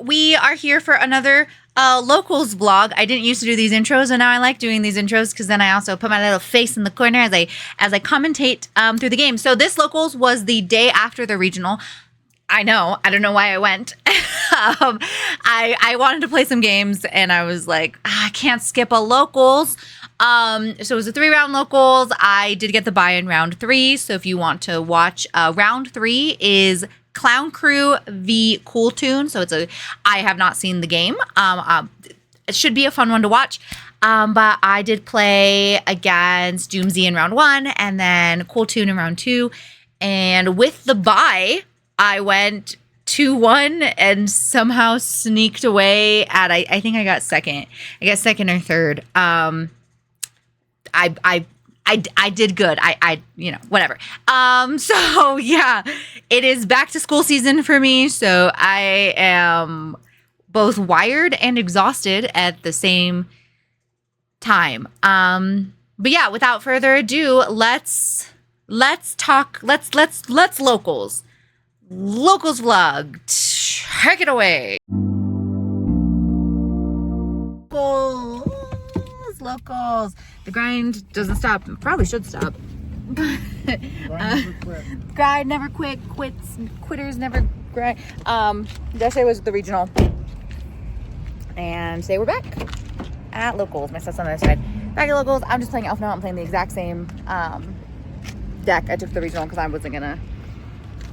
we are here for another locals vlog. I didn't used to do these intros, and now I like doing these intros because then I also put my little face in the corner as I commentate through the game. So this locals was the day after the regional. I know. I don't know why I went. I wanted to play some games, and I was like, I can't skip a locals. So it was a 3-round locals. I did get the buy in round 3. So if you want to watch, round 3 is Clown Crew v Cool Tune. So I have not seen the game. It should be a fun one to watch. But I did play against Doomzy in round 1 and then Cool Tune in round 2. And with the bye, I went 2-1 and somehow sneaked away at, I think I got second. I got second or third. I did good. Whatever. So yeah, it is back to school season for me. So I am both wired and exhausted at the same time. But yeah, without further ado, let's talk. Let's locals vlog. Take it away. Locals. The grind doesn't stop. Probably should stop. Grind never quit. Quitters never grind. Yesterday was the regional, and today we're back at locals. My stuff's on the other side. Back at locals. I'm just playing Elfnote. I'm playing the exact same deck I took the regional because I wasn't gonna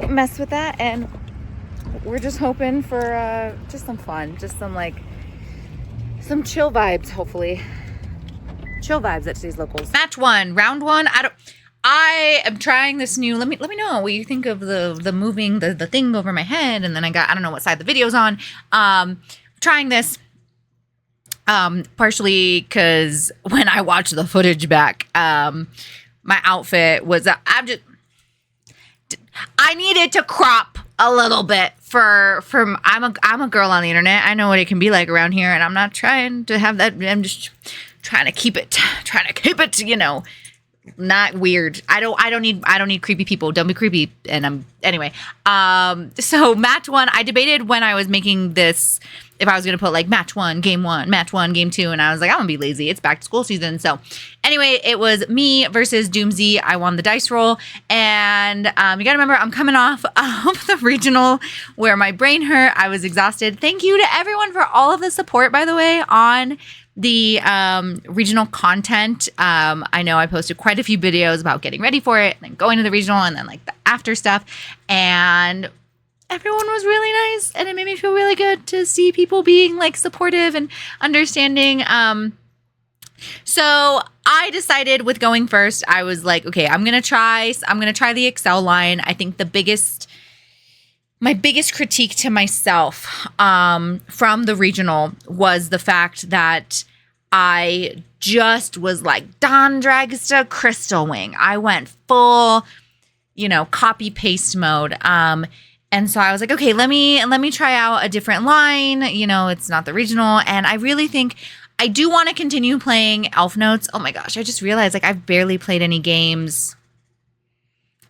mess with that, and we're just hoping for just some fun, just some chill vibes, hopefully. Chill vibes at today's locals. Match 1, round 1. I am trying this new. Let me know what you think of the moving the thing over my head, and then I don't know what side the video's on. Trying this partially because when I watched the footage back, my outfit was I needed to crop a little bit for I'm a girl on the internet. I know what it can be like around here, and I'm not trying to have that. I'm just trying to keep it, not weird. I don't need creepy people. Don't be creepy. And anyway. So match 1, I debated when I was making this if I was going to put match 1, game 1, match 1, game 2. And I was like, I'm going to be lazy. It's back to school season. So anyway, it was me versus Doomzy. I won the dice roll. And you got to remember, I'm coming off of the regional where my brain hurt. I was exhausted. Thank you to everyone for all of the support, by the way, on the regional content. I know I posted quite a few videos about getting ready for it and then going to the regional and then the after stuff, and everyone was really nice, and it made me feel really good to see people being supportive and understanding. So I decided with going first, I was like, okay, I'm gonna try the Excel line. I think my biggest critique to myself from the regional was the fact that I just was like Don Dragster Crystal Wing. I went full, copy paste mode. And so I was like, okay, let me try out a different line. It's not the regional. And I really think I do want to continue playing Elfnotes. Oh my gosh, I just realized I've barely played any games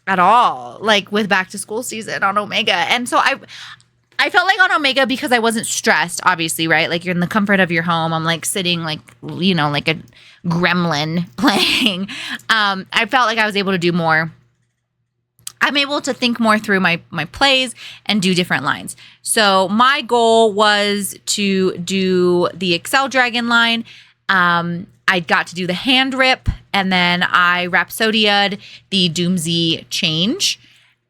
at all, with back to school season on Omega. And so I felt like on Omega, because I wasn't stressed, obviously, right? You're in the comfort of your home. I'm sitting like a gremlin playing. I felt like I was able to do more. I'm able to think more through my plays and do different lines. So my goal was to do the Excel Dragon line. I got to do the hand rip, and then I Rhapsodia'd the Doomzy change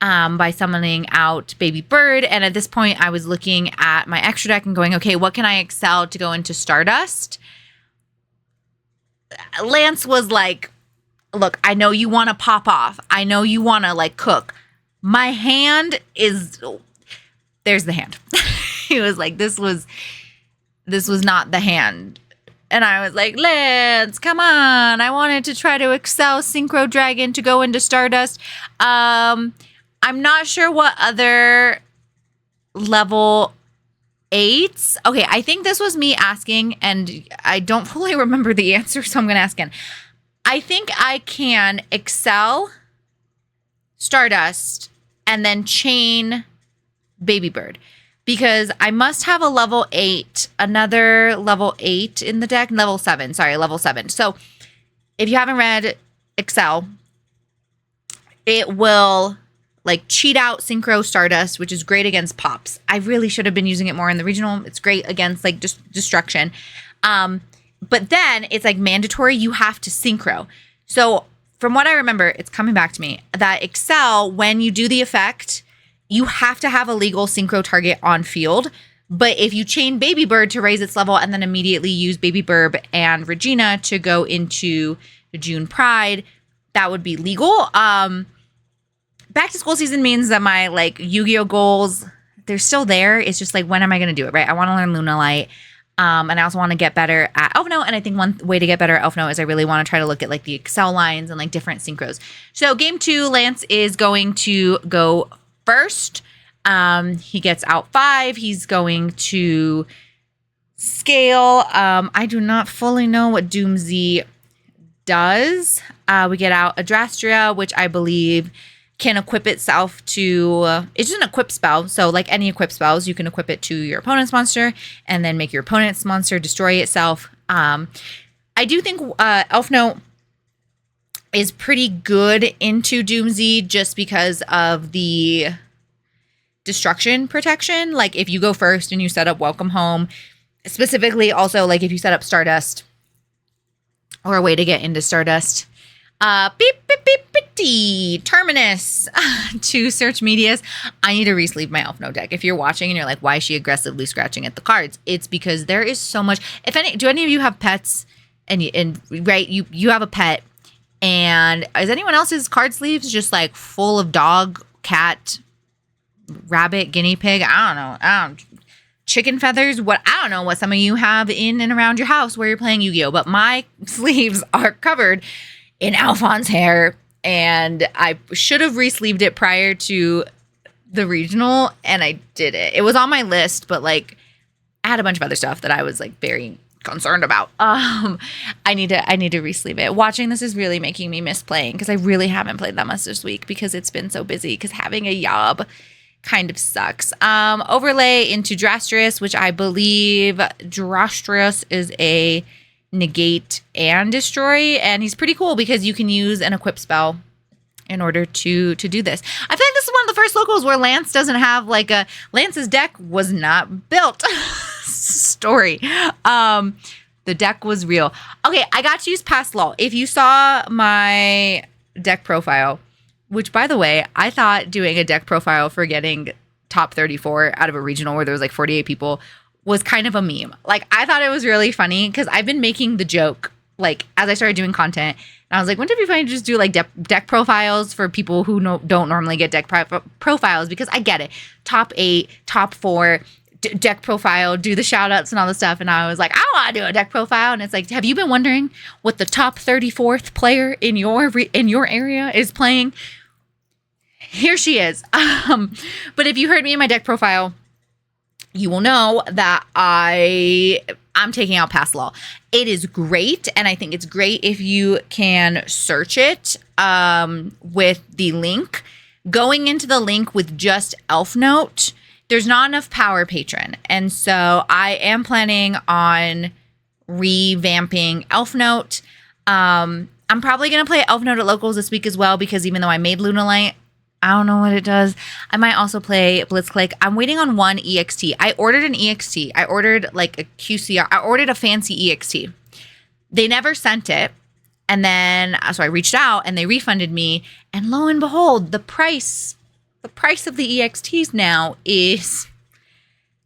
by summoning out Baby Bird. And at this point, I was looking at my extra deck and going, okay, what can I Excel to go into Stardust? Lance was like, look, I know you want to pop off. I know you want to cook. My hand is, there's the hand. He was like, this was not the hand. And I was like, Lance, come on. I wanted to try to Excel Synchro Dragon to go into Stardust. I'm not sure what other level 8s. Okay, I think this was me asking, and I don't fully remember the answer, so I'm going to ask again. I think I can Excel Stardust and then chain Baby Bird. because I must have a level 8, another level 8 in the deck, level 7. So if you haven't read Excel, it will like cheat out Synchro Stardust, which is great against pops. I really should have been using it more in the regional. It's great against like destruction. But then it's like mandatory. You have to Synchro. So from what I remember, it's coming back to me that Excel, when you do the effect, you have to have a legal Synchro target on field. But if you chain Baby Bird to raise its level and then immediately use Baby Bird and Regina to go into the June Pride, that would be legal. Back to school season means that my like Yu-Gi-Oh goals, they're still there. It's just like, when am I going to do it, right? I want to learn Lunalight. And I also want to get better at Elfnote. And I think one way to get better at Elfnote is I really want to try to look at like the Excel lines and like different synchros. So game 2, Lance is going to go first. He gets out 5. He's going to scale. I do not fully know what Doomzy does. We get out Adrastria, which I believe can equip itself to, it's just an equip spell. So like any equip spells, you can equip it to your opponent's monster and then make your opponent's monster destroy itself. I do think Elfnote is pretty good into Doomzy just because of the destruction protection. Like if you go first and you set up Welcome Home, specifically also like if you set up Stardust or a way to get into Stardust, Terminus to search medias. I need to resleeve my Elfnote deck. If you're watching and you're like, why is she aggressively scratching at the cards? It's because there is so much. Do any of you have pets? And right, you have a pet, and is anyone else's card sleeves just like full of dog, cat, rabbit, guinea pig? I don't know. Chicken feathers? I don't know what some of you have in and around your house where you're playing Yu-Gi-Oh! But my sleeves are covered in Alphonse hair, and I should have re-sleeved it prior to the regional, and I did it. It was on my list, but like I had a bunch of other stuff that I was like very concerned about. I need to re-sleeve it. Watching this is really making me miss playing because I really haven't played that much this week because it's been so busy, because having a job kind of sucks. Overlay into Drastrius, which I believe Drastrius is a negate and destroy, and he's pretty cool because you can use an equip spell in order to do this. I feel like this is one of the first locals where Lance doesn't have like a Lance's deck was not built story. The deck was real. Okay, I got to use Past Law. If you saw my deck profile, which by the way, I thought doing a deck profile for getting top 34 out of a regional where there was like 48 people was kind of a meme. Like, I thought it was really funny because I've been making the joke, like, as I started doing content. And I was like, wouldn't it be funny to just do, like, deck profiles for people who don't normally get deck profiles? Because I get it. Top 8, top 4, deck profile, do the shout-outs and all the stuff. And I was like, I want to do a deck profile. And it's like, have you been wondering what the top 34th player in your area is playing? Here she is. But if you heard me in my deck profile, you will know that I'm taking out Past Law. It is great, and I think it's great if you can search it with the link. Going into the link with just Elfnote, there's not enough power patron, and so I am planning on revamping Elfnote. I'm probably going to play Elfnote at locals this week as well, because even though I made Lunalight, I don't know what it does. I might also play Blitzclick. I'm waiting on one EXT. I ordered an EXT. I ordered like a QCR. I ordered a fancy EXT. They never sent it. And then, so I reached out and they refunded me. And lo and behold, the price of the EXTs now is,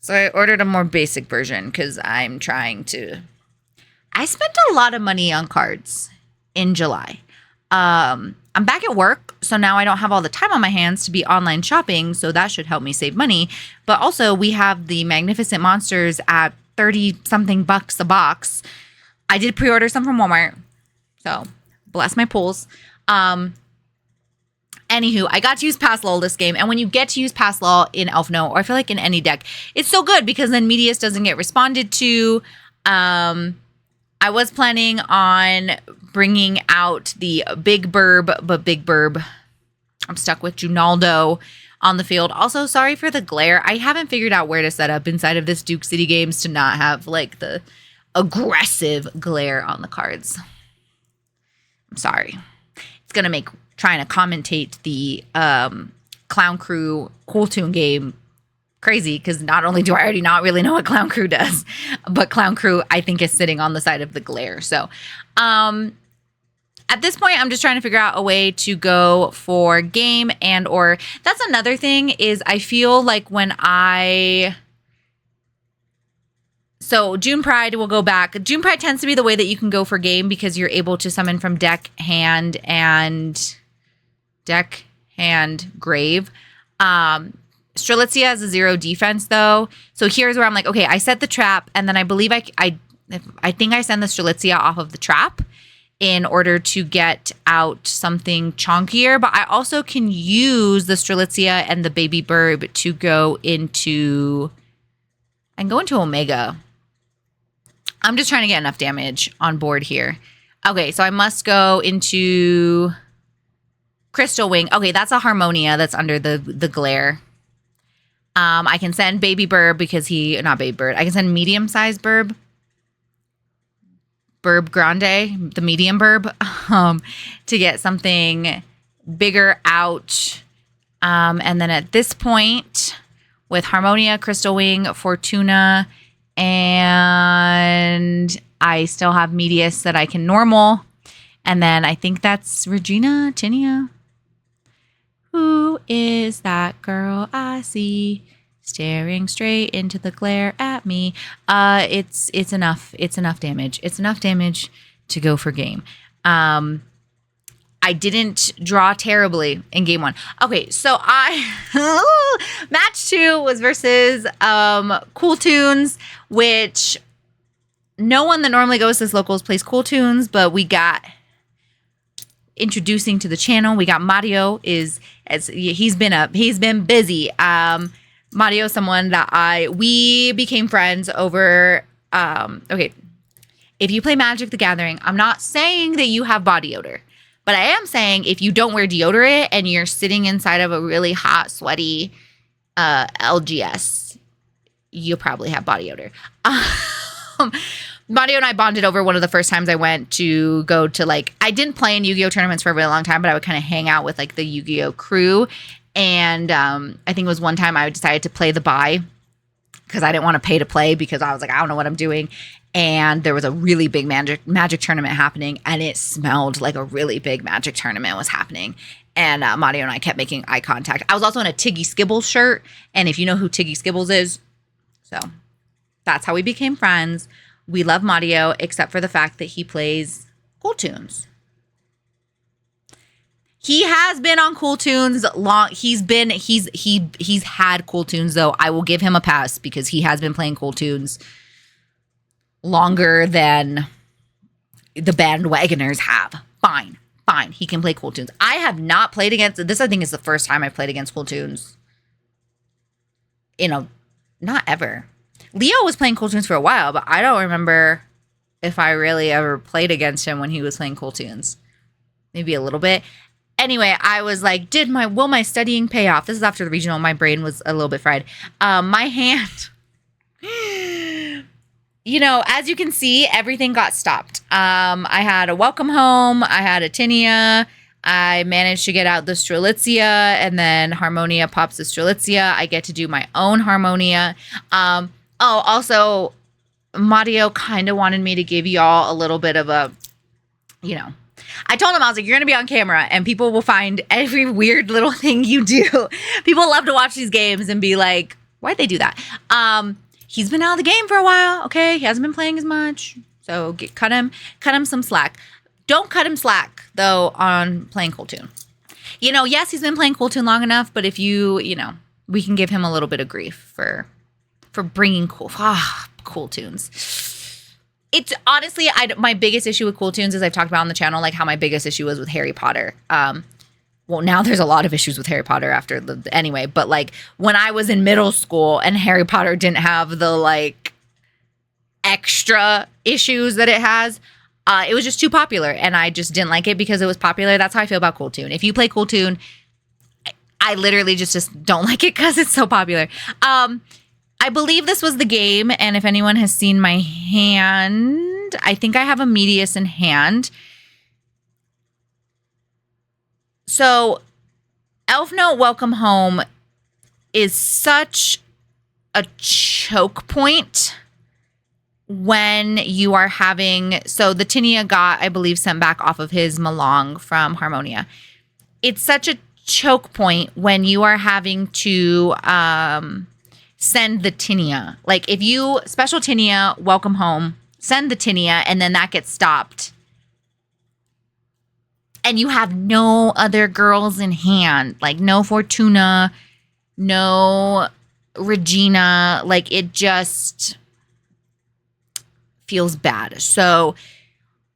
so I ordered a more basic version because I spent a lot of money on cards in July. I'm back at work, so now I don't have all the time on my hands to be online shopping, so that should help me save money. But also, we have the Magnificent Monsters at 30-something bucks a box. I did pre-order some from Walmart, so bless my pools. Anywho, I got to use Past Law this game, and when you get to use Past Law in Elfnote, or I feel like in any deck, it's so good because then Medius doesn't get responded to. I was planning on bringing out the Big Burb, but Big Burb, I'm stuck with Junaldo on the field. Also, sorry for the glare. I haven't figured out where to set up inside of this Duke City Games to not have like the aggressive glare on the cards. I'm sorry. It's going to make trying to commentate the Clown Crew Cool Tune game crazy, because not only do I already not really know what Clown Crew does, but Clown Crew I think is sitting on the side of the glare. So at this point, I'm just trying to figure out a way to go for game, and or that's another thing is I feel like so June Pride will go back. June Pride tends to be the way that you can go for game because you're able to summon from deck, hand, grave. Strelitzia has a 0 defense though. So here's where I'm like, okay, I set the trap, and then I believe I think I send the Strelitzia off of the trap in order to get out something chunkier. But I also can use the Strelitzia and the baby burb to go into Omega. I'm just trying to get enough damage on board here. Okay, so I must go into Crystal Wing. Okay, that's a Harmonia that's under the glare. I can send Baby Burb because not Baby Bird. I can send medium-sized Burb. Burb Grande, the medium Burb, to get something bigger out. And then at this point, with Harmonia, Crystal Wing, Fortuna, and I still have Medius that I can normal. And then I think that's Regina Tinia. Who is that girl I see staring straight into the glare at me? It's enough. It's enough damage. It's enough damage to go for game. I didn't draw terribly in game 1. Okay, so match 2 was versus Cool Tunes, which no one that normally goes to locals plays Cool Tunes, but we got introducing to the channel. We got Mario he's been busy. Mario, someone that we became friends over. Okay, if you play Magic the Gathering, I'm not saying that you have body odor, but I am saying if you don't wear deodorant and you're sitting inside of a really hot, sweaty LGS, you'll probably have body odor. Mario and I bonded over one of the first times I went to go to I didn't play in Yu-Gi-Oh tournaments for a really long time, but I would kind of hang out with the Yu-Gi-Oh crew. And I think it was one time I decided to play the buy because I didn't want to pay to play because I was like, I don't know what I'm doing. And there was a really big magic tournament happening, and it smelled like a really big magic tournament was happening. And Mario and I kept making eye contact. I was also in a Tiggy Skibbles shirt, and if you know who Tiggy Skibbles is, so that's how we became friends. We love Mario, except for the fact that he plays Cool Tunes. He has been on Cool Tunes long. He's had Cool Tunes though. I will give him a pass because he has been playing Cool Tunes longer than the bandwagoners have. Fine. He can play Cool Tunes. I have not played against this. I think is the first time I've played against Cool Tunes. Not ever. Leo was playing Cool Tunes for a while, but I don't remember if I really ever played against him when he was playing Cool Tunes. Maybe a little bit. Anyway, I was like, will my studying pay off? This is after the regional. My brain was a little bit fried. My hand, as you can see, everything got stopped. I had a Welcome Home. I had a Tinia. I managed to get out the Strelitzia, and then Harmonia pops the Strelitzia. I get to do my own Harmonia. Also, Mario kind of wanted me to give y'all a little bit of a, I told him, I was like, you're going to be on camera and people will find every weird little thing you do. People love to watch these games and be like, why'd they do that? He's been out of the game for a while. Okay. He hasn't been playing as much. So cut him some slack. Don't cut him slack though on playing Cool Tune. Yes, he's been playing Cool Tune long enough, but if we can give him a little bit of grief for bringing Cool Tunes. It's honestly, my biggest issue with Cool Tunes, as I've talked about on the channel, how my biggest issue was with Harry Potter. Well, now there's a lot of issues with Harry Potter after anyway, but when I was in middle school and Harry Potter didn't have the extra issues that it has, it was just too popular and I just didn't like it because it was popular. That's how I feel about Cool Tune. If you play Cool Tune, I literally just don't like it because it's so popular. I believe this was the game, and if anyone has seen my hand, I think I have a medius in hand. So, Elfnote Welcome Home is such a choke point when you are having, so the Tinia got, I believe, sent back off of his Malong from Harmonia. It's such a choke point when you are having to send the Tinia. Like if you special Tinia, welcome home, send the Tinia, and then that gets stopped. And you have no other girls in hand, like no Fortuna, no Regina, like it just feels bad. So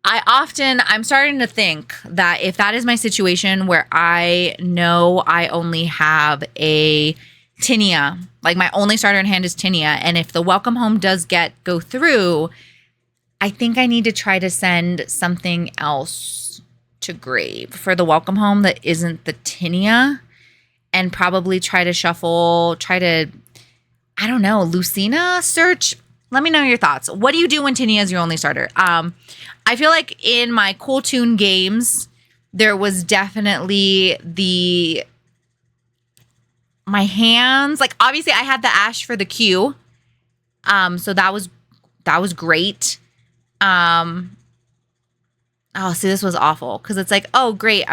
I'm starting to think that if that is my situation where I know I only have a Tinia, like my only starter in hand is Tinia, and if the welcome home does go through, I think I need to try to send something else to grave for the welcome home that isn't the Tinia, and probably try to I don't know, Lucina search. Let me know your thoughts. What do you do when Tinia is your only starter? I feel like in my Cool Tune games, there was definitely my hands. Like obviously, I had the Ash for the Q, so that was great. Oh, see, this was awful because it's like, oh, great,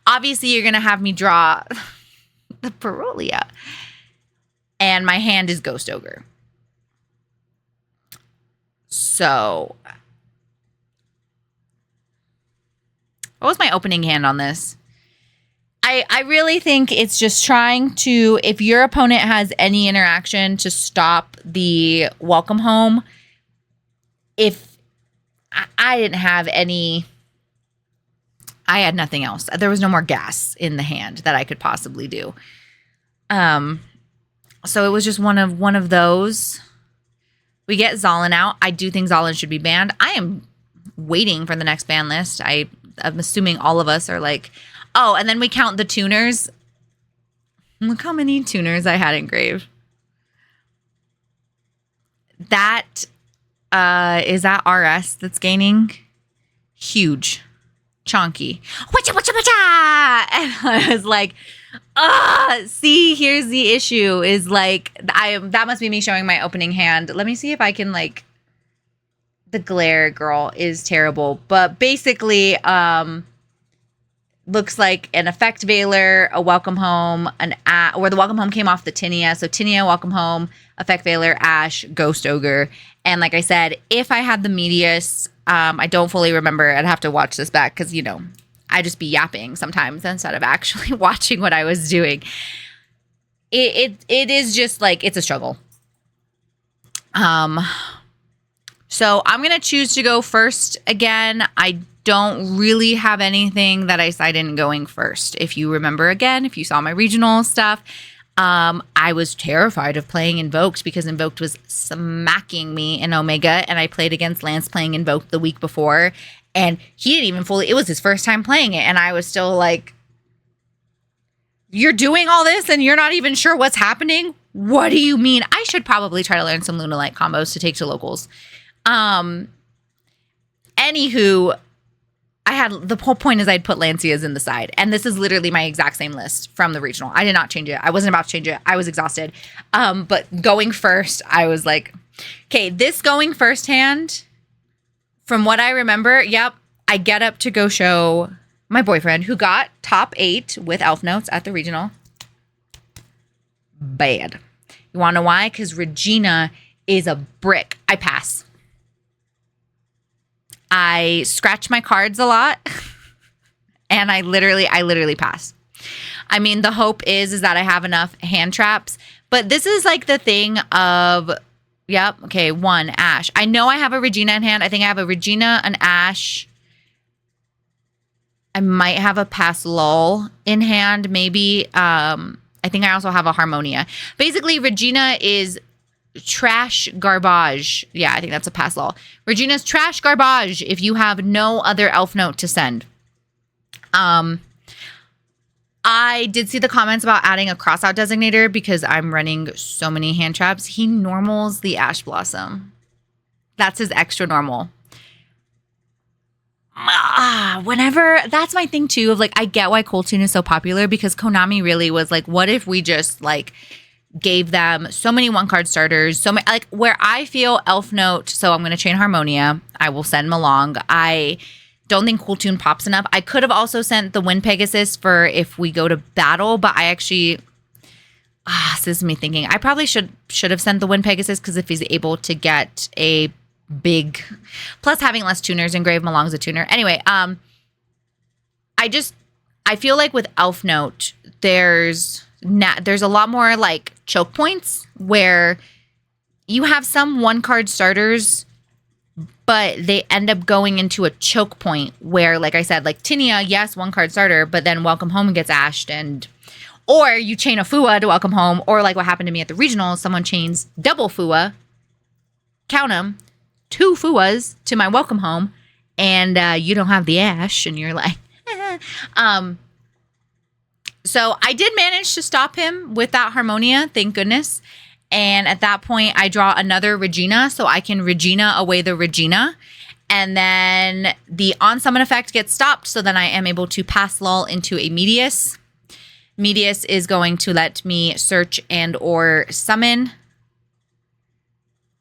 obviously you're gonna have me draw the Parolia, and my hand is Ghost Ogre. So, what was my opening hand on this? I really think it's just trying to, if your opponent has any interaction, to stop the welcome home. If I didn't have any, I had nothing else. There was no more gas in the hand that I could possibly do. So it was just one of those. We get Zalin out. I do think Zalin should be banned. I am waiting for the next ban list. I'm assuming all of us are like, oh, and then we count the tuners. Look how many tuners I had engraved. That is that RS that's gaining? Huge. Chonky. Wacha, wacha, wacha! And I was like, see, here's the issue is like, that must be me showing my opening hand. Let me see if I can like, the glare girl is terrible, but basically, looks like an effect veiler, a welcome home, where the welcome home came off the Tinia. So Tinia, welcome home, effect veiler, Ash, Ghost Ogre. And like I said, if I had the Medius, I don't fully remember. I'd have to watch this back because, you know, I just be yapping sometimes instead of actually watching what I was doing. It is just like, it's a struggle. So I'm going to choose to go first again. I don't really have anything that I cited in going first. If you remember again, if you saw my regional stuff, I was terrified of playing Invoked because Invoked was smacking me in Omega, and I played against Lance playing Invoked the week before, and he didn't even fully, it was his first time playing it, and I was still like, you're doing all this and you're not even sure what's happening? What do you mean? I should probably try to learn some Lunalight combos to take to locals. Anywho, the whole point is I'd put Lancias in the side. And this is literally my exact same list from the regional. I did not change it. I wasn't about to change it. I was exhausted. But going first, I was like, okay, this going first hand, from what I remember, yep, I get up to go show my boyfriend who got top 8 with Elfnotes at the regional. Bad. You want to know why? Because Regina is a brick. I pass. I scratch my cards a lot, and I literally pass. I mean, the hope is that I have enough hand traps, but this is like the thing of, yep, okay, 1, Ash. I know I have a Regina in hand. I think I have a Regina, an Ash. I might have a Pass Lull in hand, maybe. I think I also have a Harmonia. Basically, Regina is trash garbage. Yeah, I think that's a Pass Lull. Regina's trash garbage if you have no other Elfnote to send. I did see the comments about adding a crossout designator because I'm running so many hand traps. He normals the Ash Blossom. That's his extra normal. Whenever, that's my thing too, of like, I get why Cold Tune is so popular, because Konami really was like, what if we just like gave them so many one card starters, so many, like where I feel Elfnote, so I'm going to chain Harmonia, I will send them along. I don't think Cool Tune pops enough. I could have also sent the Wind Pegasus for if we go to battle, but I actually, this is me thinking, I probably should have sent the Wind Pegasus, because if he's able to get a big, plus having less tuners, and Grave Malong's a tuner. Anyway, I feel like with Elfnote, there's a lot more like choke points where you have some one card starters, but they end up going into a choke point where, like I said, like Tinia, yes, one card starter, but then Welcome Home gets ashed, or you chain a Fua to Welcome Home, or like what happened to me at the regionals, someone chains double Fua, count them, 2 Fuas to my Welcome Home, and you don't have the ash, and you're like, so I did manage to stop him with that Harmonia, thank goodness. And at that point, I draw another Regina, so I can Regina away the Regina. And then the on-summon effect gets stopped, so then I am able to pass lull into a Medius. Medius is going to let me search and or summon.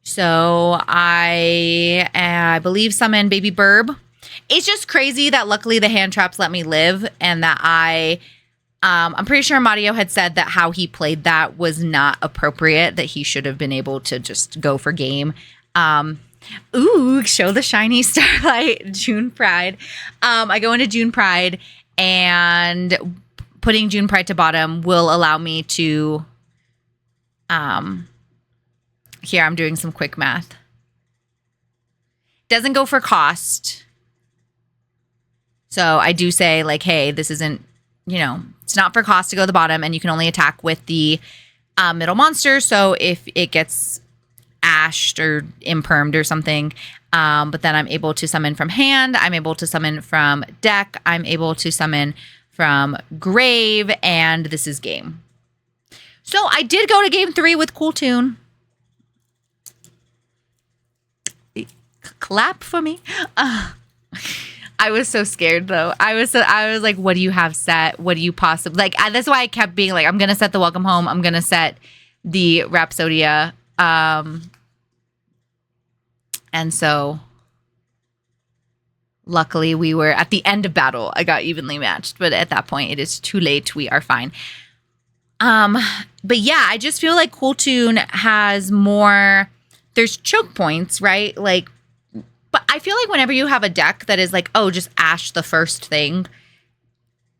So I believe summon Baby Burb. It's just crazy that luckily the hand traps let me live, and that I'm pretty sure Mario had said that how he played that was not appropriate, that he should have been able to just go for game. Show the shiny Starlight, June Pride. I go into June Pride, and putting June Pride to bottom will allow me to, here I'm doing some quick math. Doesn't go for cost. So I do say like, hey, this isn't, it's not for cost to go to the bottom, and you can only attack with the middle monster. So if it gets ashed or impermed or something, but then I'm able to summon from hand, I'm able to summon from deck, I'm able to summon from grave, and this is game. So I did go to game 3 with Cool Tune. Clap for me. I was so scared though. I was like, what do you have set? What do you possibly like? That's why I kept being like, I'm gonna set the Welcome Home. I'm gonna set the Rhapsodia. And so luckily we were at the end of battle. I got evenly matched, but at that point it is too late. We are fine. But yeah, I just feel like Cool Tune has more. There's choke points, right? Like. But I feel like whenever you have a deck that is like, oh, just ash the first thing,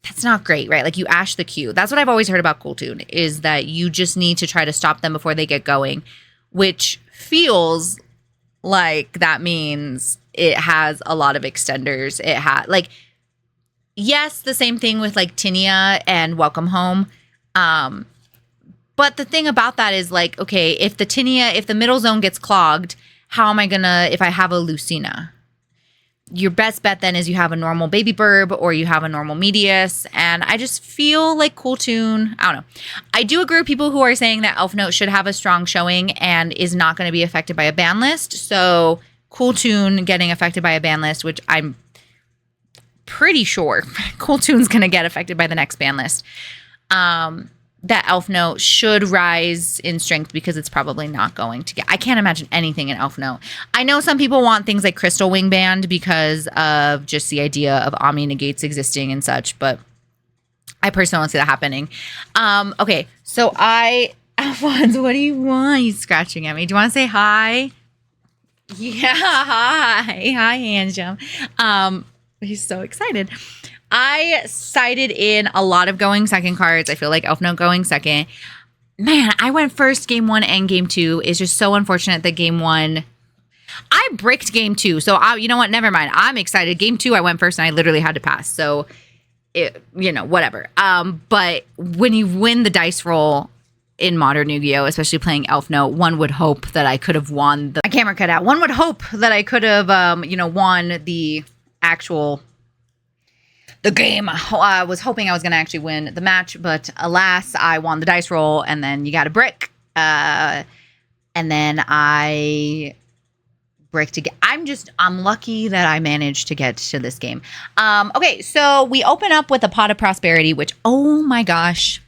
that's not great, right? Like you ash the queue. That's what I've always heard about Cool Tune, is that you just need to try to stop them before they get going, which feels like that means it has a lot of extenders. It had like, yes, the same thing with like Tinia and Welcome Home. But the thing about that is like, okay, if the middle zone gets clogged, how am I gonna, if I have a Lucina? Your best bet then is you have a normal Baby Burb or you have a normal Medius. And I just feel like Cool Tune, I don't know. I do agree with people who are saying that Elfnote should have a strong showing and is not going to be affected by a ban list. So Cool Tune getting affected by a ban list, which I'm pretty sure Cool Tune's going to get affected by the next ban list. That Elfnote should rise in strength, because it's probably not going to get. I can't imagine anything in Elfnote. I know some people want things like Crystal Wing Band because of just the idea of Omni Negates existing and such, but I personally don't see that happening. Okay, so Alphonse, what do you want? He's scratching at me. Do you want to say hi? Yeah, hi. Hi, Anjum. He's so excited. I sided in a lot of going second cards. I feel like Elfnote going second. Man, I went first game 1 and game 2. It's just so unfortunate that game 1, I bricked game 2. So you know what? Never mind. I'm excited. Game 2, I went first and I literally had to pass. So, whatever. But when you win the dice roll in modern Yu-Gi-Oh, especially playing Elfnote, one would hope that I could have won my camera cut out. One would hope that I could have, won the actual the game. I was hoping I was going to actually win the match, but alas, I won the dice roll, and then you got a brick. And then I brick to get. I'm lucky that I managed to get to this game. Okay, so we open up with a pot of prosperity, which, oh my gosh,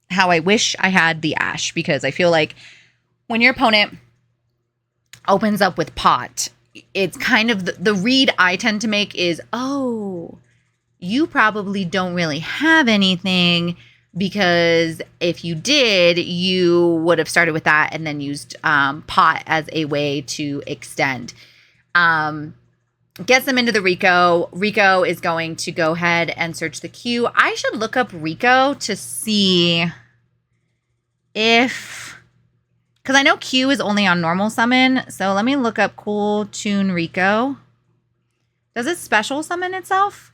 how I wish I had the ash, because I feel like when your opponent opens up with pot, it's kind of the read I tend to make is, oh, you probably don't really have anything, because if you did, you would have started with that and then used pot as a way to extend. Gets them into the Rico. Rico is going to go ahead and search the queue. I should look up Rico to see if, because I know Q is only on normal summon. So let me look up Cool Tune Rico. Does it special summon itself?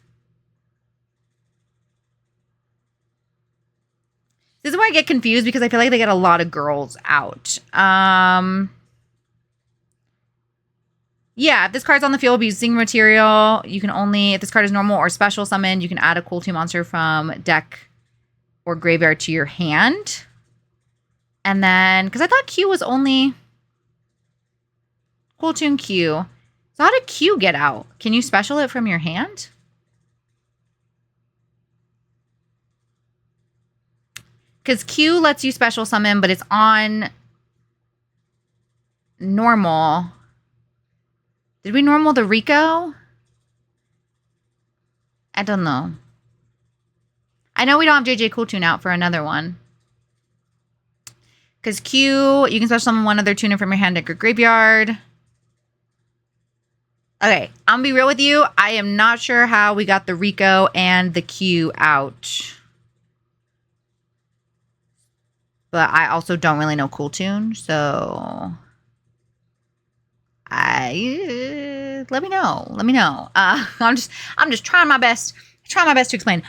This is where I get confused, because I feel like they get a lot of girls out. Yeah, if this card's on the field, be using material. You can only, if this card is normal or special summoned, you can add a Cool Tune monster from deck or graveyard to your hand. And then, because I thought Q was only Cool Tune Q. So how did Q get out? Can you special it from your hand? Because Q lets you special summon, but it's on normal. Did we normal the Rico? I don't know. I know we don't have JJ Cool Tune out for another one. Because Q, you can special summon one other tuner from your hand, deck, or graveyard. Okay, I'm going to be real with you. I am not sure how we got the Rico and the Q out. But I also don't really know Cool Tune, so let me know. Let me know. I'm just trying my best. Trying my best to explain.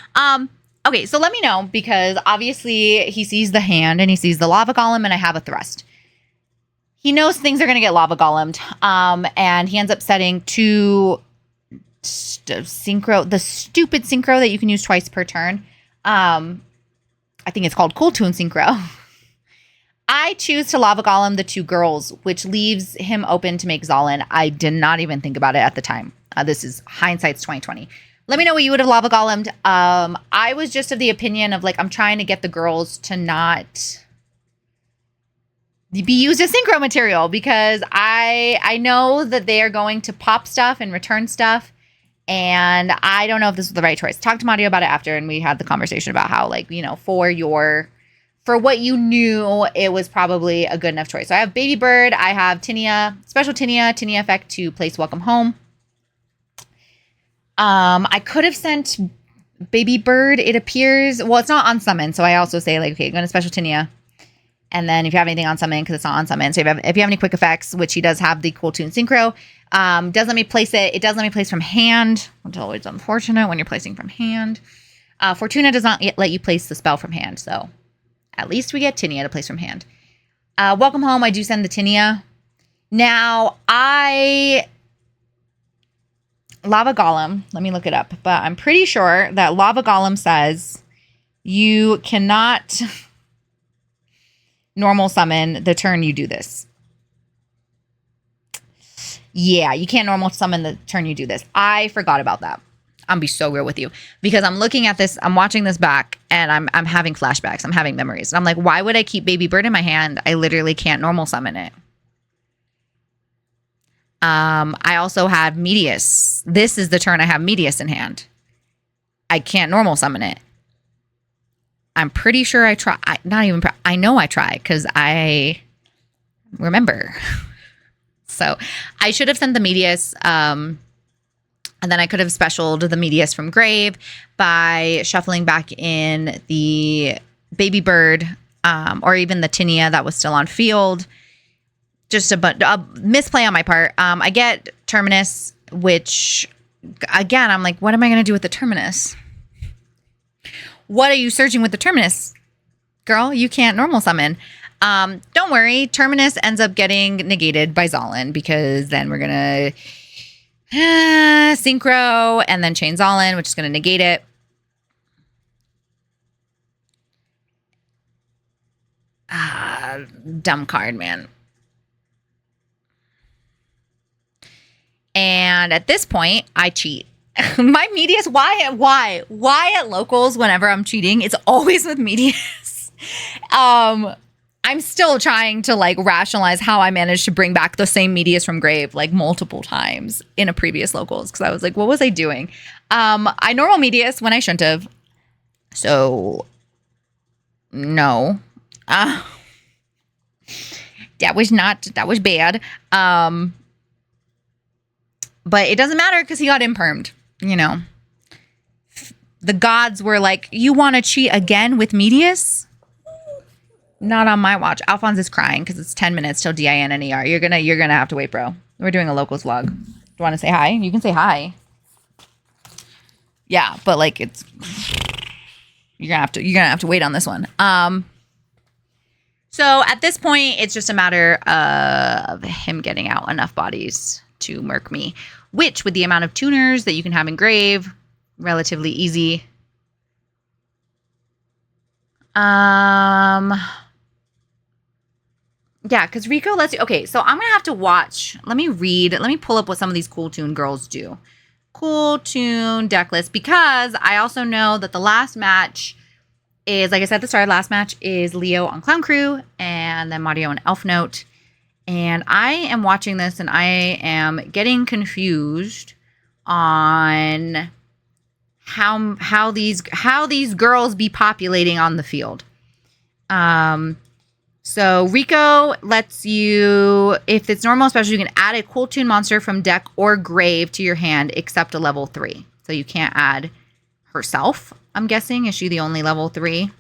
Okay, so let me know, because obviously he sees the hand and he sees the lava golem, and I have a thrust. He knows things are going to get lava golemed, and he ends up setting two synchro, the stupid synchro that you can use twice per turn. I think it's called Cool Tune Synchro. I choose to lava golem the two girls, which leaves him open to make Zalin. I did not even think about it at the time. This is hindsight's 2020. Let me know what you would have lava golemed. I was just of the opinion of, like, I'm trying to get the girls to not be used as synchro material, because I know that they are going to pop stuff and return stuff, and I don't know if this was the right choice. Talked to Mario about it after, and we had the conversation about how, like, you know, for what you knew, it was probably a good enough choice. So I have Baby Bird. I have Tinia, special Tinia effect to place Welcome Home. I could have sent Baby Bird, it appears. Well, it's not on summon, so I also say, like, okay, I'm going to special Tinia. And then if you have anything on summon, because it's not on summon. So if you have any quick effects, which he does have the Cool Tune Synchro, does let me place it. It does let me place from hand, which is always unfortunate when you're placing from hand. Fortuna does not let you place the spell from hand, so at least we get Tinia to place from hand. Welcome Home, I do send the Tinia. Now, Lava Golem, let me look it up, but I'm pretty sure that Lava Golem says you cannot normal summon the turn you do this. Yeah, you can't normal summon the turn you do this. I forgot about that. I'm be so real with you, because I'm looking at this, I'm watching this back, and I'm having flashbacks. I'm having memories. And I'm like, why would I keep Baby Bird in my hand? I literally can't normal summon it. I also have Medius. This is the turn I have Medius in hand. I can't normal summon it. I'm pretty sure I try. I know I try, because I remember. So I should have sent the Medius. And then I could have specialed the Medius from Grave by shuffling back in the Baby Bird, or even the Tinia that was still on field. Just a misplay on my part. I get Terminus, which, again, I'm like, what am I going to do with the Terminus? What are you searching with the Terminus? Girl, you can't normal summon. Don't worry. Terminus ends up getting negated by Zalin, because then we're going to Synchro, and then chains all in, which is going to negate it. Dumb card, man. And at this point, I cheat. My Medius, why at locals whenever I'm cheating, it's always with Medius. I'm still trying to like rationalize how I managed to bring back the same Medius from grave like multiple times in a previous locals, because I was like, what was I doing? I normal Medius when I shouldn't have. So no. That was bad. But it doesn't matter because he got impermed, you know. The gods were like, you want to cheat again with Medius? Not on my watch. Alphonse is crying because it's 10 minutes till DIN and ER. You're gonna have to wait, bro. We're doing a locals vlog. Do you want to say hi? You can say hi. Yeah, but like you're gonna have to wait on this one. So at this point, it's just a matter of him getting out enough bodies to murk me, which with the amount of tuners that you can have in grave, relatively easy. Yeah, because Rico lets you. Okay, so I'm gonna have to watch. Let me pull up what some of these cool tune girls do. Cool tune deck list, because I also know that the last match is, like I said at the start, last match is Leo on Clown Crew and then Mario on Elfnote. And I am watching this and I am getting confused on how these girls be populating on the field. So Rico lets you, if it's normal special, you can add a cool tune monster from deck or grave to your hand except a level 3. So you can't add herself, I'm guessing. Is she the only level 3?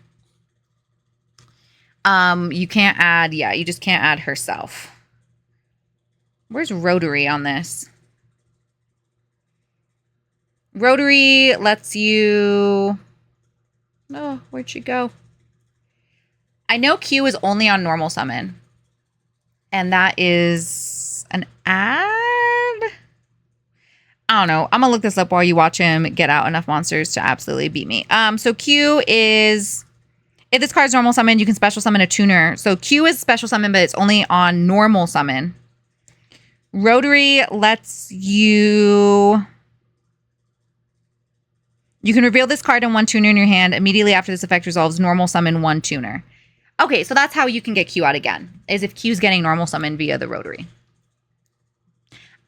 You can't add, yeah, you just can't add herself. Where's Rotary on this? Rotary lets you... Oh, where'd she go? I know Q is only on normal summon. And that is an ad? I don't know. I'm going to look this up while you watch him get out enough monsters to absolutely beat me. So Q is... If this card's normal summon, you can special summon a tuner. So Q is special summon, but it's only on normal summon. Rotary lets you... You can reveal this card and 1 tuner in your hand. Immediately after this effect resolves, normal summon 1 tuner. Okay, so that's how you can get Q out again, is if Q's getting normal summon via the Rotary.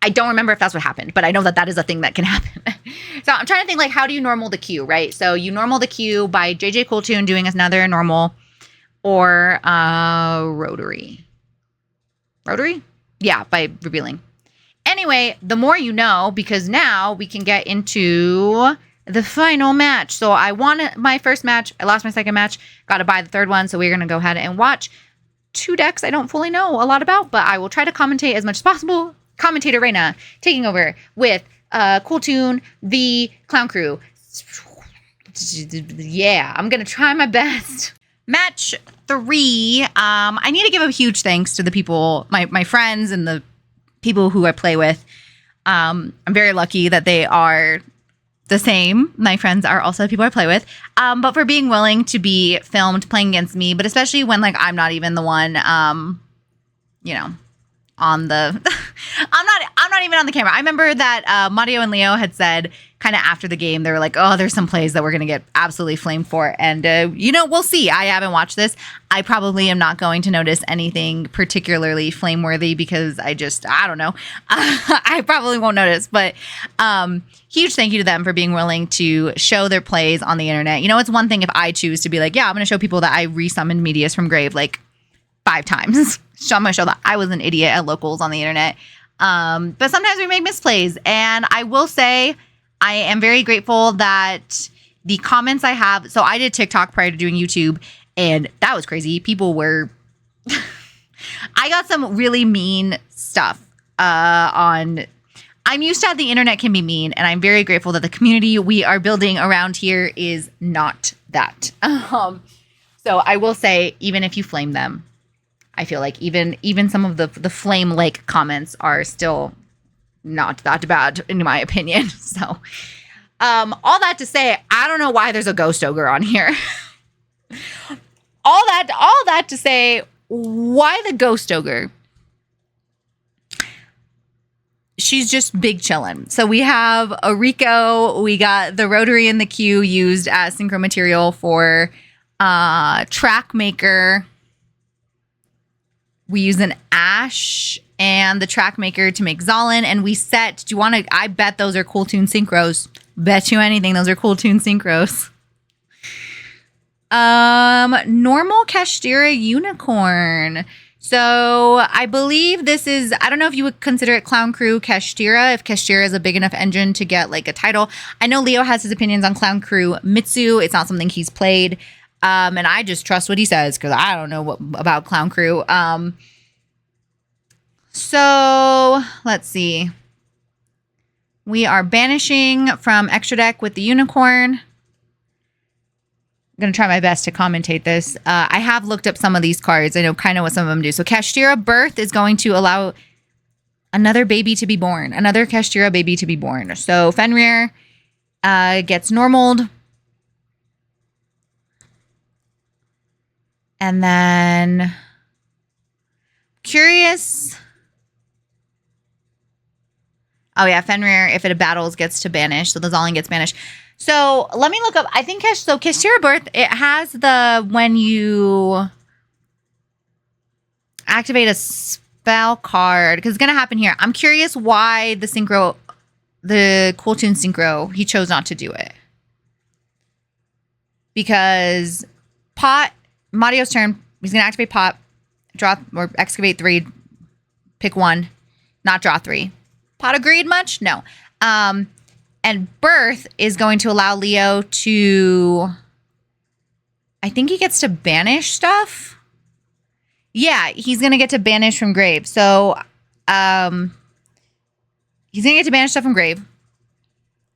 I don't remember if that's what happened, but I know that that is a thing that can happen. So I'm trying to think, like, how do you normal the Q, right? So you normal the Q by JJ Cooltoon doing another normal, or Rotary. Rotary? Yeah, by revealing. Anyway, the more you know, because now we can get into the final match. So I won my first match. I lost my second match. Got to buy the third one. So we're going to go ahead and watch 2 decks I don't fully know a lot about, but I will try to commentate as much as possible. Commentator Reina taking over with Cool Tune v Clown Crew. Yeah, I'm going to try my best. Match 3. I need to give a huge thanks to the people, my friends and the people who I play with. I'm very lucky that they are the same. My friends are also the people I play with. But for being willing to be filmed playing against me, but especially when like I'm not even the one, you know, on the I'm not even on the camera. I remember that Mario and Leo had said kind of after the game, they were like, oh, there's some plays that we're going to get absolutely flamed for. And, you know, we'll see. I haven't watched this. I probably am not going to notice anything particularly flame worthy because I don't know. I probably won't notice. But huge thank you to them for being willing to show their plays on the internet. You know, it's one thing if I choose to be like, yeah, I'm going to show people that I resummoned Medius from grave like 5 times. I'm going to show that I was an idiot at locals on the internet. But sometimes we make misplays. And I will say, I am very grateful that the comments I have. So I did TikTok prior to doing YouTube, and that was crazy. People were, I got some really mean stuff on. I'm used to how the internet can be mean, and I'm very grateful that the community we are building around here is not that. So I will say, even if you flame them, I feel like even some of the flame-like comments are still not that bad in my opinion. So, all that to say, I don't know why there's a ghost ogre on here. all that to say, why the ghost ogre? She's just big chillin'. So we have a Rico. We got the rotary and the Kewl used as synchro material for track maker. We use an ash and the track maker to make Zolin. And we set, do you want to, I bet those are Cool Tune synchros. Bet you anything, those are Cool Tune synchros. Normal Kashtira unicorn. So I believe this is, I don't know if you would consider it Clown Crew Kashtira, if Kashtira is a big enough engine to get like a title. I know Leo has his opinions on Clown Crew Mitsu. It's not something he's played. And I just trust what he says because I don't know about Clown Crew. So let's see. We are banishing from extra deck with the unicorn. I'm going to try my best to commentate this. I have looked up some of these cards. I know kind of what some of them do. So Kashtira Birth is going to allow another baby to be born. Another Kashtira baby to be born. So Fenrir gets normaled. And then curious. Oh yeah, Fenrir, if it battles, gets to banish. So the Zolin gets banished. So let me look up. I think Kashtira Birth, it has the when you activate a spell card, because it's gonna happen here. I'm curious why the Cool Tune synchro, he chose not to do it. Because Pot, Mario's turn, he's gonna activate Pot, draw or excavate 3, pick 1, not draw 3. Pot agreed much? No. And Birth is going to allow Leo to, I think he gets to banish stuff. Yeah, he's going to get to banish from grave. So, he's going to get to banish stuff from grave.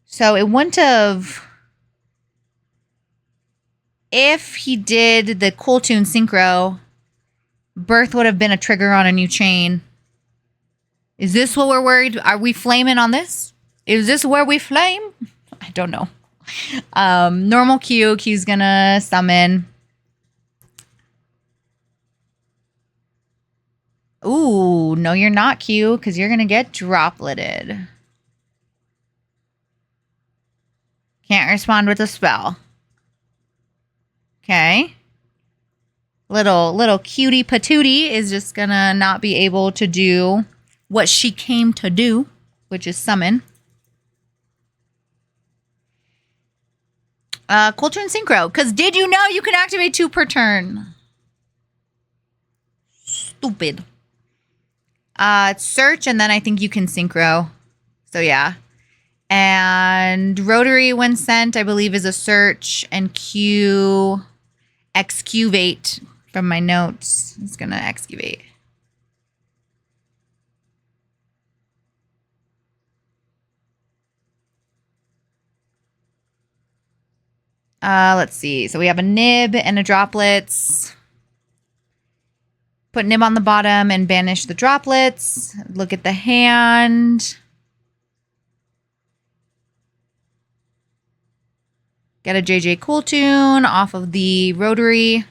So it wouldn't have, if he did the Cool Tune synchro, Birth would have been a trigger on a new chain. Is this what we're worried? Are we flaming on this? Is this where we flame? I don't know. Normal Q. Q's gonna summon. Ooh, no, you're not Q, because you're gonna get dropleted. Can't respond with a spell. Okay. Little cutie patootie is just gonna not be able to do what she came to do, which is summon. Cool Tune synchro, because did you know you can activate 2 per turn? Stupid. It's search, and then I think you can synchro. So yeah. And rotary when sent, I believe, is a search, and Q excavate from my notes. It's gonna excavate. Let's see. So we have a nib and a droplets. Put nib on the bottom and banish the droplets. Look at the hand. Get a JJ Cool Tune off of the rotary.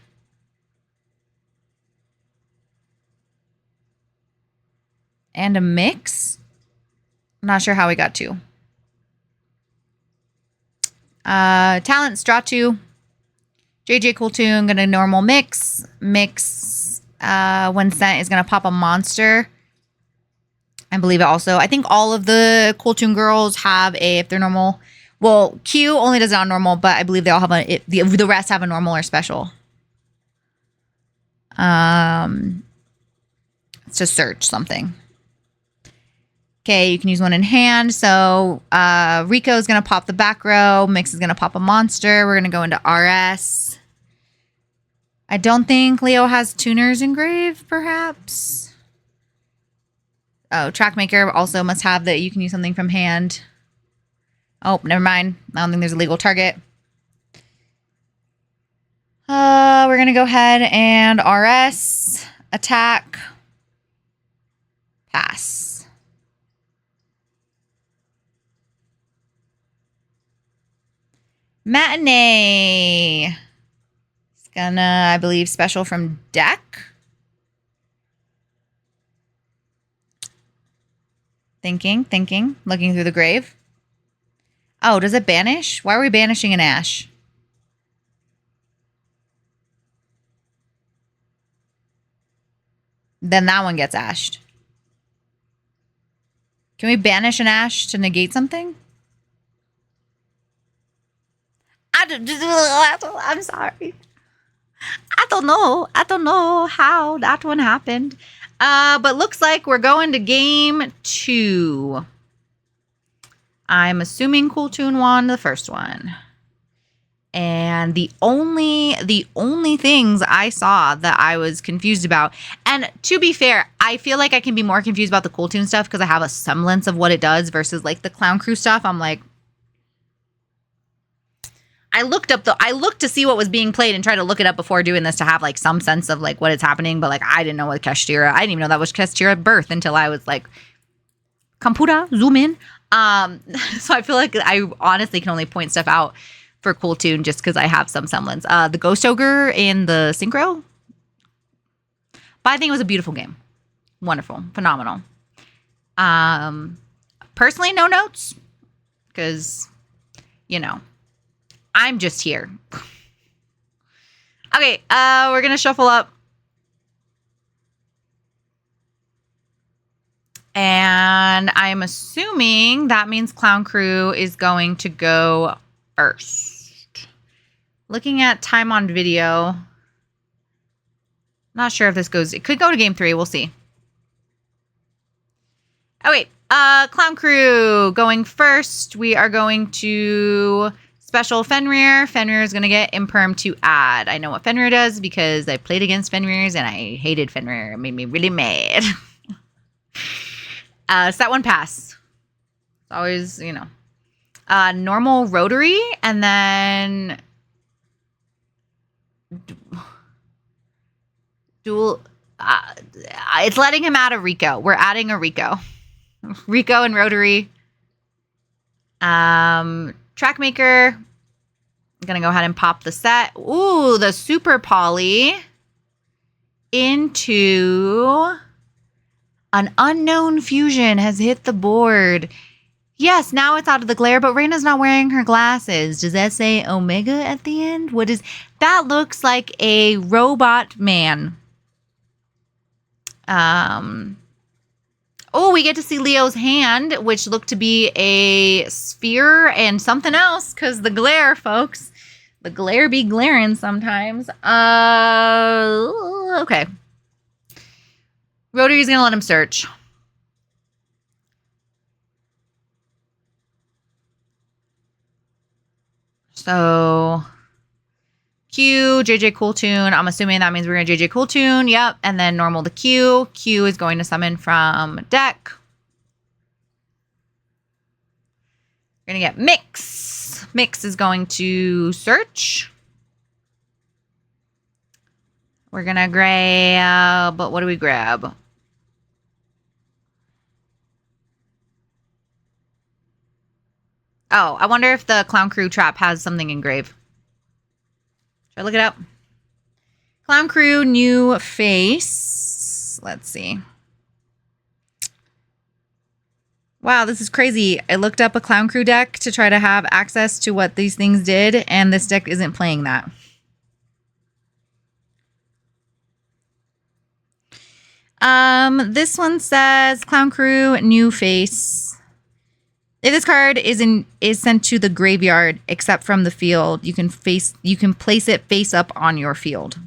And a mix. I'm not sure how we got 2. Talents, draw 2. JJ Cool Tune, gonna normal mix. Mix, when sent, is gonna pop a monster. I believe it also. I think all of the Cool Tune girls have a, if they're normal. Well, Q only does it on normal, but I believe they all have the rest have a normal or special. It's to search something. Okay, you can use one in hand. So Rico is going to pop the back row. Mix is going to pop a monster. We're going to go into RS. I don't think Leo has tuners engraved, perhaps. Oh, Trackmaker also must have that you can use something from hand. Oh, never mind. I don't think there's a legal target. We're going to go ahead and RS. Attack. Pass. Matinee. It's gonna, I believe, special from deck. Thinking, looking through the grave. Oh, does it banish? Why are we banishing an Ash? Then that one gets ashed. Can we banish an Ash to negate something? I'm sorry. I don't know how that one happened. But looks like we're going to game 2. I'm assuming Cool Toon won the first one. And the only things I saw that I was confused about, and to be fair, I feel like I can be more confused about the Cool Toon stuff because I have a semblance of what it does versus like the Clown Crew stuff. I'm like, I looked to see what was being played and tried to look it up before doing this to have like some sense of like what is happening, but like I didn't know what Keshtira. I didn't even know that was Keshtira birth until I was like, Kamputa, zoom in. So I feel like I honestly can only point stuff out for Cool Toon just because I have some semblance. The Ghost Ogre in the Synchro. But I think it was a beautiful game. Wonderful. Phenomenal. Personally, no notes. Because, you know, I'm just here. Okay, we're going to shuffle up. And I'm assuming that means Clown Crew is going to go first. Looking at time on video. Not sure if this goes. It could go to game 3. We'll see. Oh, wait. Clown Crew going first. We are going to special Fenrir. Fenrir is going to get Imperm to add. I know what Fenrir does because I played against Fenrir's and I hated Fenrir. It made me really mad. Set 1 pass. It's always, you know. Normal rotary and then dual. It's letting him add a Rico. We're adding a Rico. Rico and rotary. Trackmaker. I'm going to go ahead and pop the set. Ooh, the super poly into an unknown fusion has hit the board. Yes, now it's out of the glare, but Raina's not wearing her glasses. Does that say Omega at the end? What is that? Looks like a robot man. Oh, we get to see Leo's hand, which looked to be a sphere and something else, because the glare, folks. The glare be glaring sometimes. Okay. Rotary's going to let him search. So, Q, JJ Cool Toon. I'm assuming that means we're going to JJ Cool Toon. Yep. And then normal to Q. Q is going to summon from deck. We're going to get Mix. Mix is going to search. We're going to grab, but what do we grab? Oh, I wonder if the Clown Crew trap has something engraved. Should I look it up? Clown Crew, new face. Let's see. Wow, this is crazy. I looked up a Clown Crew deck to try to have access to what these things did, and this deck isn't playing that. This one says Clown Crew, new face. If this card is sent to the graveyard, except from the field, you can place it face up on your field.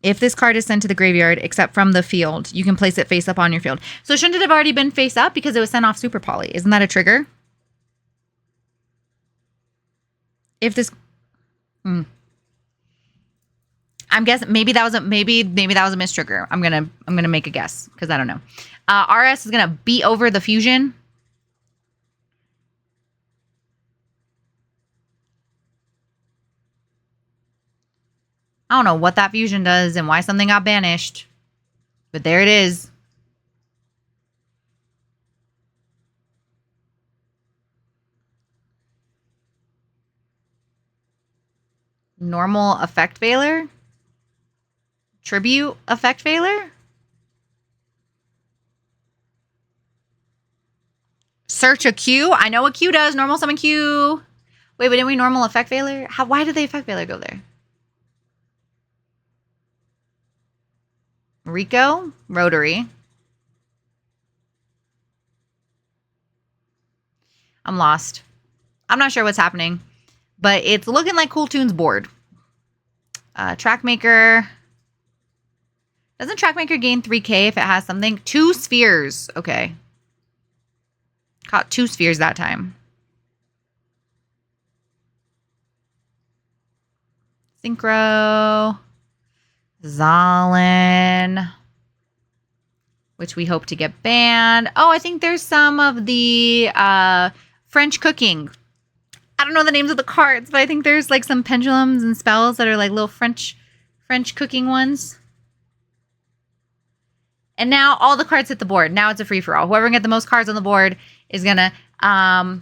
If this card is sent to the graveyard, except from the field, you can place it face up on your field. So shouldn't it have already been face up because it was sent off Super Poly? Isn't that a trigger? If this, I'm guessing maybe that was a mistrigger. I'm gonna make a guess because I don't know. RS is gonna beat over the fusion. I don't know what that fusion does and why something got banished, but there it is. Normal effect veiler? Tribute effect veiler? Search a Q? I know what Q does. Normal summon Q. Wait, but didn't we normal effect veiler? Why did the effect veiler go there? Rico? Rotary. I'm lost. I'm not sure what's happening, but it's looking like Cool Tunes board. Trackmaker. Doesn't Trackmaker gain 3k if it has something? 2 spheres. Okay. Caught 2 spheres that time. Synchro. Zalin. Which we hope to get banned. Oh, I think there's some of the French cooking. I don't know the names of the cards, but I think there's like some pendulums and spells that are like little French cooking ones. And now all the cards hit the board. Now it's a free-for-all. Whoever can get the most cards on the board is gonna I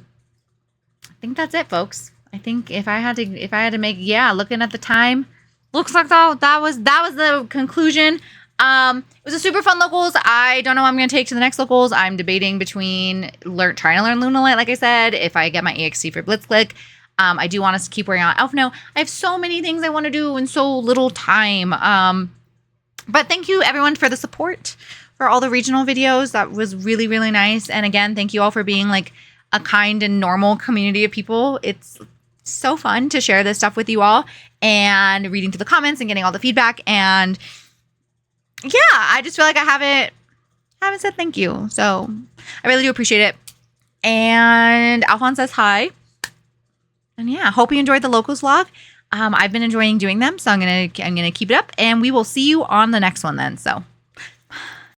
think that's it, folks. I think if I had to make, yeah, looking at the time, looks like that was the conclusion. It was a super fun locals. I don't know what I'm going to take to the next locals. I'm debating between trying to learn Lunalight, like I said, if I get my EXC for Blitzclick. I do want us to keep working on Elfnote. I have so many things I want to do in so little time. But thank you, everyone, for the support for all the regional videos. That was really, really nice. And again, thank you all for being like a kind and normal community of people. It's so fun to share this stuff with you all and reading through the comments and getting all the feedback. And yeah, I just feel like I haven't said thank you. So I really do appreciate it. And Alphonse says hi. And yeah, hope you enjoyed the locals vlog. I've been enjoying doing them, so I'm gonna keep it up, and we will see you on the next one then. So